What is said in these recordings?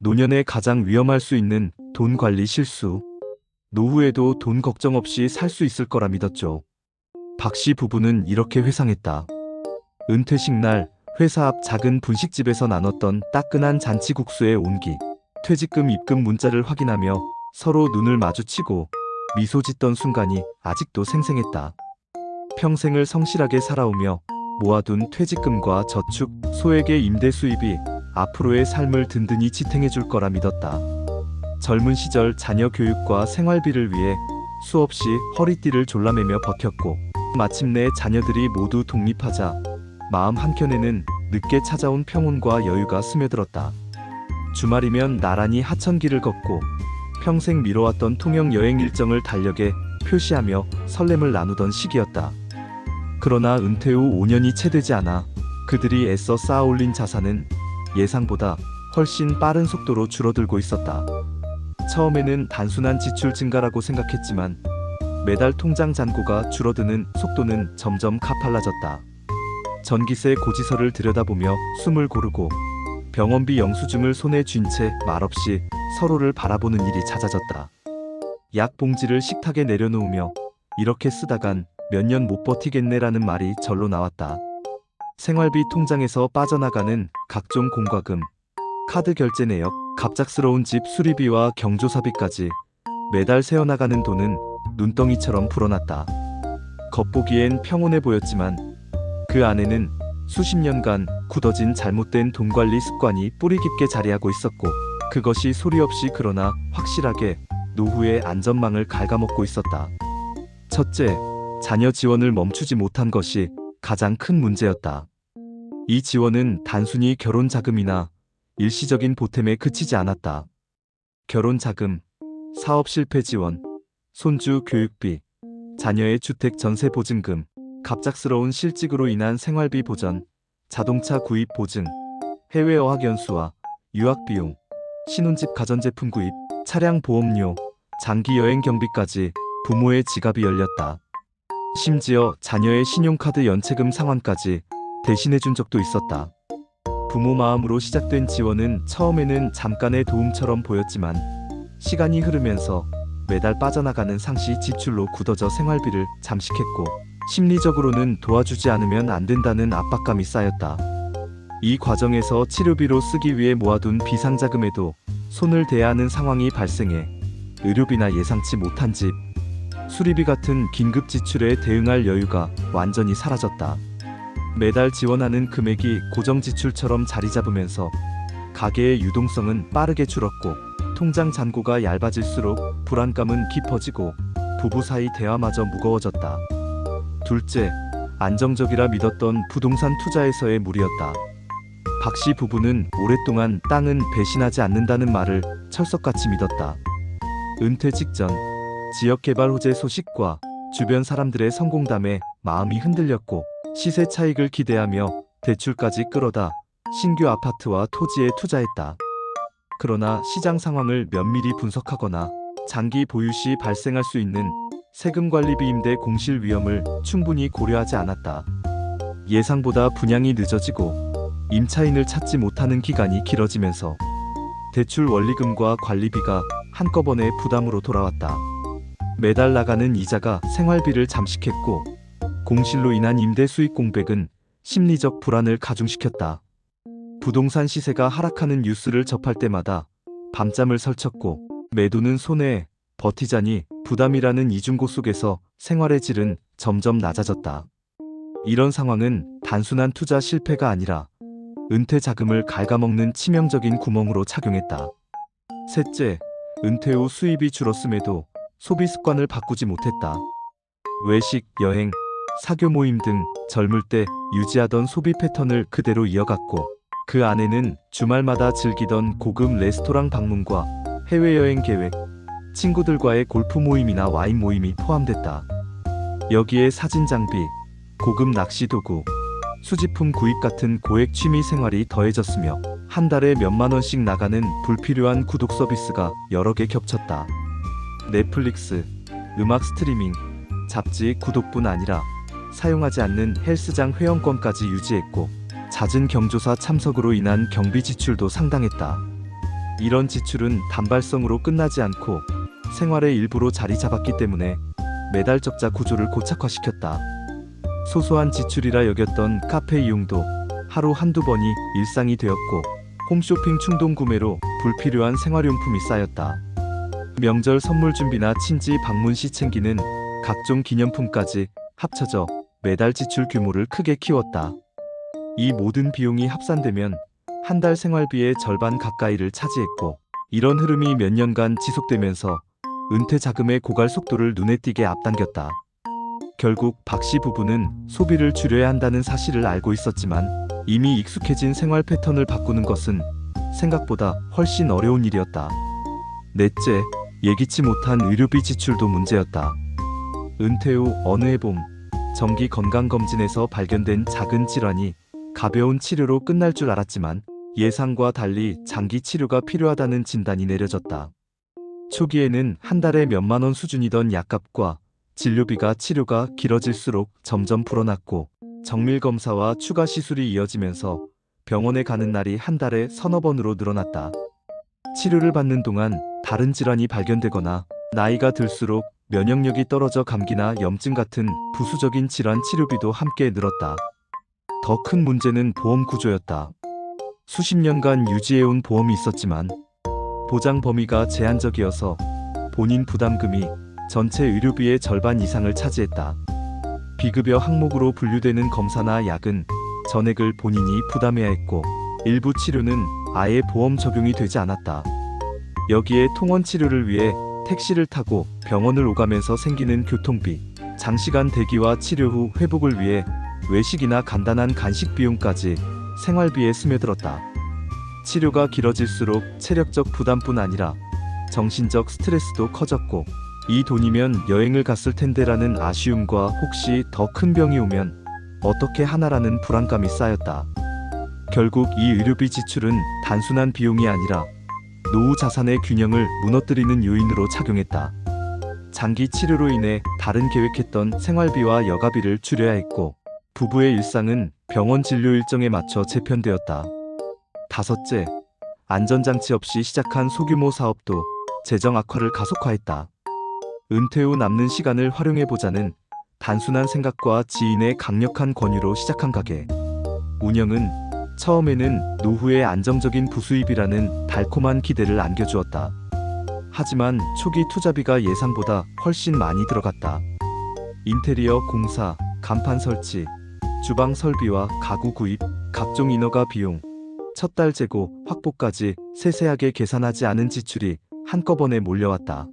노년에 가장 위험할 수 있는 돈 관리 실수. 노후에도 돈 걱정 없이 살 수 있을 거라 믿었죠. 박 씨 부부는 이렇게 회상했다. 은퇴식 날 회사 앞 작은 분식집에서 나눴던 따끈한 잔치국수의 온기, 퇴직금 입금 문자를 확인하며 서로 눈을 마주치고 미소 짓던 순간이 아직도 생생했다. 평생을 성실하게 살아오며 모아둔 퇴직금과 저축, 소액의 임대 수입이 앞으로의 삶을 든든히 지탱해 줄 거라 믿었다. 젊은 시절 자녀 교육과 생활비를 위해 수없이 허리띠를 졸라매며 버텼고, 마침내 자녀들이 모두 독립하자 마음 한켠에는 늦게 찾아온 평온과 여유가 스며들었다. 주말이면 나란히 하천길을 걷고 평생 미뤄왔던 통영 여행 일정을 달력에 표시하며 설렘을 나누던 시기였다. 그러나 은퇴 후 5년이 채 되지 않아 그들이 애써 쌓아올린 자산은 예상보다 훨씬 빠른 속도로 줄어들고 있었다. 처음에는 단순한 지출 증가라고 생각했지만 매달 통장 잔고가 줄어드는 속도는 점점 가팔라졌다. 전기세 고지서를 들여다보며 숨을 고르고 병원비 영수증을 손에 쥔 채 말없이 서로를 바라보는 일이 잦아졌다. 약 봉지를 식탁에 내려놓으며 이렇게 쓰다간 몇 년 못 버티겠네라는 말이 절로 나왔다. 생활비 통장에서 빠져나가는 각종 공과금, 카드 결제 내역, 갑작스러운 집 수리비와 경조사비까지 매달 새어나가는 돈은 눈덩이처럼 불어났다. 겉보기엔 평온해 보였지만 그 안에는 수십 년간 굳어진 잘못된 돈 관리 습관이 뿌리 깊게 자리하고 있었고, 그것이 소리 없이 그러나 확실하게 노후의 안전망을 갉아먹고 있었다. 첫째, 자녀 지원을 멈추지 못한 것이 가장 큰 문제였다. 이 지원은 단순히 결혼 자금이나 일시적인 보탬에 그치지 않았다. 결혼 자금, 사업 실패 지원, 손주 교육비, 자녀의 주택 전세 보증금, 갑작스러운 실직으로 인한 생활비 보전, 자동차 구입 보증, 해외 어학연수와 유학비용, 신혼집 가전제품 구입, 차량 보험료, 장기 여행 경비까지 부모의 지갑이 열렸다. 심지어 자녀의 신용카드 연체금 상환까지 대신해준 적도 있었다. 부모 마음으로 시작된 지원은 처음에는 잠깐의 도움처럼 보였지만 시간이 흐르면서 매달 빠져나가는 상시 지출로 굳어져 생활비를 잠식했고, 심리적으로는 도와주지 않으면 안 된다는 압박감이 쌓였다. 이 과정에서 치료비로 쓰기 위해 모아둔 비상자금에도 손을 대야 하는 상황이 발생해 의료비나 예상치 못한 집, 수리비 같은 긴급 지출에 대응할 여유가 완전히 사라졌다. 매달 지원하는 금액이 고정 지출처럼 자리 잡으면서 가계의 유동성은 빠르게 줄었고, 통장 잔고가 얇아질수록 불안감은 깊어지고 부부 사이 대화마저 무거워졌다. 둘째, 안정적이라 믿었던 부동산 투자에서의 무리였다. 박 씨 부부는 오랫동안 땅은 배신하지 않는다는 말을 철석같이 믿었다. 은퇴 직전 지역개발 호재 소식과 주변 사람들의 성공담에 마음이 흔들렸고, 시세 차익을 기대하며 대출까지 끌어다 신규 아파트와 토지에 투자했다. 그러나 시장 상황을 면밀히 분석하거나 장기 보유 시 발생할 수 있는 세금 관리비 임대 공실 위험을 충분히 고려하지 않았다. 예상보다 분양이 늦어지고 임차인을 찾지 못하는 기간이 길어지면서 대출 원리금과 관리비가 한꺼번에 부담으로 돌아왔다. 매달 나가는 이자가 생활비를 잠식했고, 공실로 인한 임대 수익 공백은 심리적 불안을 가중시켰다. 부동산 시세가 하락하는 뉴스를 접할 때마다 밤잠을 설쳤고, 매도는 손해, 버티자니 부담이라는 이중고 속에서 생활의 질은 점점 낮아졌다. 이런 상황은 단순한 투자 실패가 아니라 은퇴 자금을 갉아먹는 치명적인 구멍으로 작용했다. 셋째, 은퇴 후 수입이 줄었음에도 소비 습관을 바꾸지 못했다. 외식, 여행, 사교 모임 등 젊을 때 유지하던 소비 패턴을 그대로 이어갔고, 그 안에는 주말마다 즐기던 고급 레스토랑 방문과 해외여행 계획, 친구들과의 골프 모임이나 와인 모임이 포함됐다. 여기에 사진 장비, 고급 낚시 도구, 수집품 구입 같은 고액 취미 생활이 더해졌으며 한 달에 몇만 원씩 나가는 불필요한 구독 서비스가 여러 개 겹쳤다. 넷플릭스, 음악 스트리밍, 잡지 구독뿐 아니라 사용하지 않는 헬스장 회원권까지 유지했고, 잦은 경조사 참석으로 인한 경비 지출도 상당했다. 이런 지출은 단발성으로 끝나지 않고 생활의 일부로 자리 잡았기 때문에 매달 적자 구조를 고착화시켰다. 소소한 지출이라 여겼던 카페 이용도 하루 한두 번이 일상이 되었고 홈쇼핑 충동 구매로 불필요한 생활용품이 쌓였다. 명절 선물 준비나 친지 방문 시 챙기는 각종 기념품까지 합쳐져 매달 지출 규모를 크게 키웠다. 이 모든 비용이 합산되면 한 달 생활비의 절반 가까이를 차지했고, 이런 흐름이 몇 년간 지속되면서 은퇴 자금의 고갈 속도를 눈에 띄게 앞당겼다. 결국 박 씨 부부는 소비를 줄여야 한다는 사실을 알고 있었지만 이미 익숙해진 생활 패턴을 바꾸는 것은 생각보다 훨씬 어려운 일이었다. 넷째, 예기치 못한 의료비 지출도 문제였다. 은퇴 후 어느 해 봄 정기 건강검진에서 발견된 작은 질환이 가벼운 치료로 끝날 줄 알았지만 예상과 달리 장기 치료가 필요하다는 진단이 내려졌다. 초기에는 한 달에 몇만 원 수준이던 약값과 진료비가 치료가 길어질수록 점점 불어났고 정밀 검사와 추가 시술이 이어지면서 병원에 가는 날이 한 달에 서너 번으로 늘어났다. 치료를 받는 동안 다른 질환이 발견되거나 나이가 들수록 면역력이 떨어져 감기나 염증 같은 부수적인 질환 치료비도 함께 늘었다. 더 큰 문제는 보험 구조였다. 수십 년간 유지해온 보험이 있었지만 보장 범위가 제한적이어서 본인 부담금이 전체 의료비의 절반 이상을 차지했다. 비급여 항목으로 분류되는 검사나 약은 전액을 본인이 부담해야 했고 일부 치료는 아예 보험 적용이 되지 않았다. 여기에 통원 치료를 위해 택시를 타고 병원을 오가면서 생기는 교통비, 장시간 대기와 치료 후 회복을 위해 외식이나 간단한 간식 비용까지 생활비에 스며들었다. 치료가 길어질수록 체력적 부담뿐 아니라 정신적 스트레스도 커졌고 이 돈이면 여행을 갔을 텐데라는 아쉬움과 혹시 더 큰 병이 오면 어떻게 하나라는 불안감이 쌓였다. 결국 이 의료비 지출은 단순한 비용이 아니라 노후 자산의 균형을 무너뜨리는 요인으로 작용했다. 장기 치료로 인해 다른 계획했던 생활비와 여가비를 줄여야 했고 부부의 일상은 병원 진료 일정에 맞춰 재편되었다. 다섯째, 안전장치 없이 시작한 소규모 사업도 재정 악화를 가속화했다. 은퇴 후 남는 시간을 활용해보자는 단순한 생각과 지인의 강력한 권유로 시작한 가게. 운영은 처음에는 노후의 안정적인 부수입이라는 달콤한 기대를 안겨주었다. 하지만 초기 투자비가 예상보다 훨씬 많이 들어갔다. 인테리어 공사, 간판 설치, 주방 설비와 가구 구입, 각종 인허가 비용, 첫 달 재고, 확보까지 세세하게 계산하지 않은 지출이 한꺼번에 몰려왔다.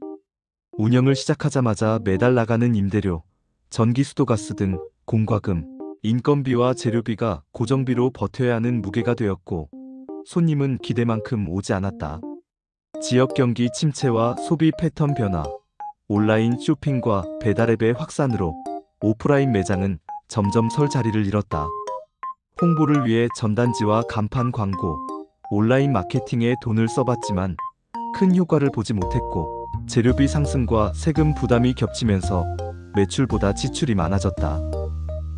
운영을 시작하자마자 매달 나가는 임대료, 전기, 수도, 가스 등 공과금, 인건비와 재료비가 고정비로 버텨야 하는 무게가 되었고 손님은 기대만큼 오지 않았다. 지역 경기 침체와 소비 패턴 변화, 온라인 쇼핑과 배달앱의 확산으로 오프라인 매장은 점점 설 자리를 잃었다. 홍보를 위해 전단지와 간판 광고, 온라인 마케팅에 돈을 써봤지만 큰 효과를 보지 못했고 재료비 상승과 세금 부담이 겹치면서 매출보다 지출이 많아졌다.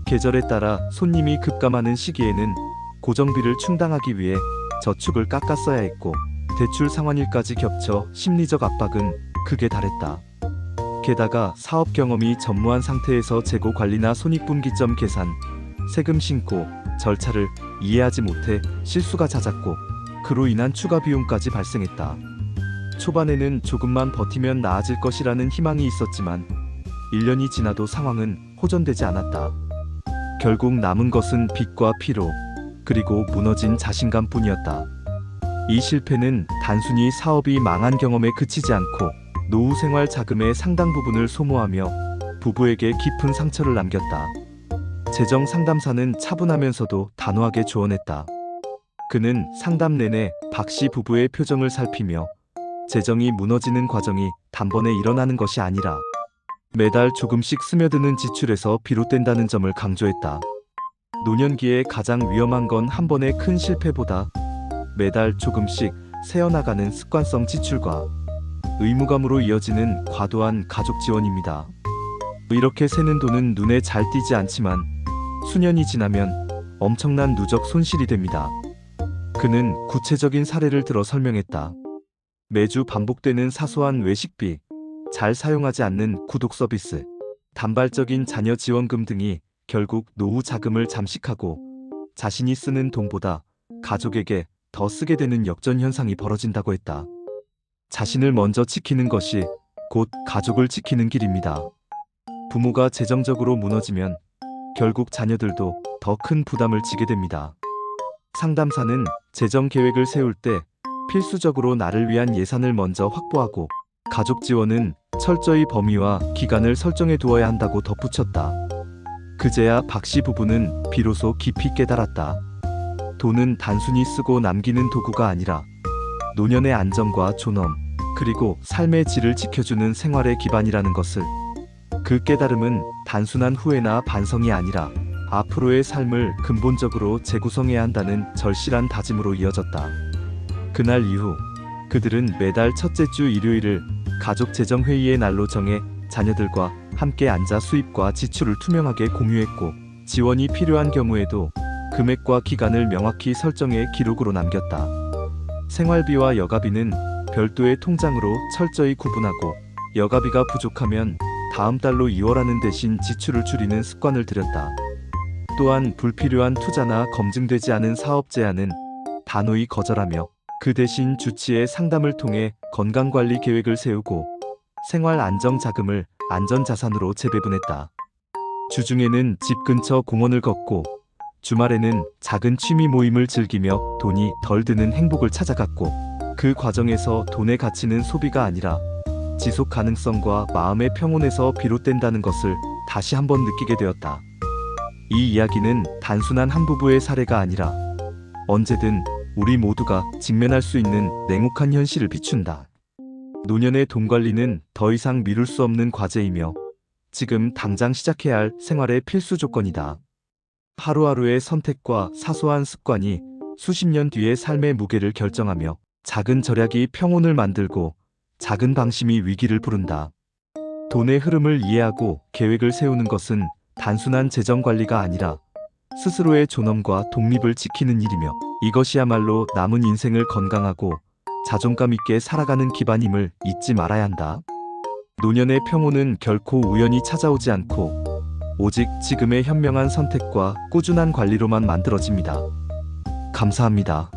계절에 따라 손님이 급감하는 시기에는 고정비를 충당하기 위해 저축을 깎아 써야 했고 대출 상환일까지 겹쳐 심리적 압박은 극에 달했다. 게다가 사업 경험이 전무한 상태에서 재고 관리나 손익분기점 계산, 세금 신고, 절차를 이해하지 못해 실수가 잦았고 그로 인한 추가 비용까지 발생했다. 초반에는 조금만 버티면 나아질 것이라는 희망이 있었지만 1년이 지나도 상황은 호전되지 않았다. 결국 남은 것은 빚과 피로, 그리고 무너진 자신감뿐이었다. 이 실패는 단순히 사업이 망한 경험에 그치지 않고 노후 생활 자금의 상당 부분을 소모하며 부부에게 깊은 상처를 남겼다. 재정 상담사는 차분하면서도 단호하게 조언했다. 그는 상담 내내 박 씨 부부의 표정을 살피며 재정이 무너지는 과정이 단번에 일어나는 것이 아니라 매달 조금씩 스며드는 지출에서 비롯된다는 점을 강조했다. 노년기에 가장 위험한 건 한 번의 큰 실패보다 매달 조금씩 새어나가는 습관성 지출과 의무감으로 이어지는 과도한 가족 지원입니다. 이렇게 새는 돈은 눈에 잘 띄지 않지만 수년이 지나면 엄청난 누적 손실이 됩니다. 그는 구체적인 사례를 들어 설명했다. 매주 반복되는 사소한 외식비, 잘 사용하지 않는 구독 서비스, 단발적인 자녀 지원금 등이 결국 노후 자금을 잠식하고 자신이 쓰는 돈보다 가족에게 더 쓰게 되는 역전 현상이 벌어진다고 했다. 자신을 먼저 지키는 것이 곧 가족을 지키는 길입니다. 부모가 재정적으로 무너지면 결국 자녀들도 더 큰 부담을 지게 됩니다. 상담사는 재정 계획을 세울 때 필수적으로 나를 위한 예산을 먼저 확보하고 가족 지원은 철저히 범위와 기간을 설정해 두어야 한다고 덧붙였다. 그제야 박씨 부부는 비로소 깊이 깨달았다. 돈은 단순히 쓰고 남기는 도구가 아니라 노년의 안정과 존엄, 그리고 삶의 질을 지켜주는 생활의 기반이라는 것을. 그 깨달음은 단순한 후회나 반성이 아니라 앞으로의 삶을 근본적으로 재구성해야 한다는 절실한 다짐으로 이어졌다. 그날 이후 그들은 매달 첫째 주 일요일을 가족 재정 회의의 날로 정해 자녀들과 함께 앉아 수입과 지출을 투명하게 공유했고, 지원이 필요한 경우에도 금액과 기간을 명확히 설정해 기록으로 남겼다. 생활비와 여가비는 별도의 통장으로 철저히 구분하고, 여가비가 부족하면 다음 달로 이월하는 대신 지출을 줄이는 습관을 들였다. 또한 불필요한 투자나 검증되지 않은 사업 제안은 단호히 거절하며 그 대신 주치의 상담을 통해 건강관리 계획을 세우고 생활 안정 자금을 안전자산으로 재배분했다. 주중에는 집 근처 공원을 걷고 주말에는 작은 취미 모임을 즐기며 돈이 덜 드는 행복을 찾아갔고, 그 과정에서 돈의 가치는 소비가 아니라 지속 가능성과 마음의 평온에서 비롯된다는 것을 다시 한번 느끼게 되었다. 이 이야기는 단순한 한 부부의 사례가 아니라 언제든 우리 모두가 직면할 수 있는 냉혹한 현실을 비춘다. 노년의 돈 관리는 더 이상 미룰 수 없는 과제이며 지금 당장 시작해야 할 생활의 필수 조건이다. 하루하루의 선택과 사소한 습관이 수십 년 뒤의 삶의 무게를 결정하며, 작은 절약이 평온을 만들고 작은 방심이 위기를 부른다. 돈의 흐름을 이해하고 계획을 세우는 것은 단순한 재정 관리가 아니라 스스로의 존엄과 독립을 지키는 일이며, 이것이야말로 남은 인생을 건강하고 자존감 있게 살아가는 기반임을 잊지 말아야 한다. 노년의 평온은 결코 우연히 찾아오지 않고 오직 지금의 현명한 선택과 꾸준한 관리로만 만들어집니다. 감사합니다.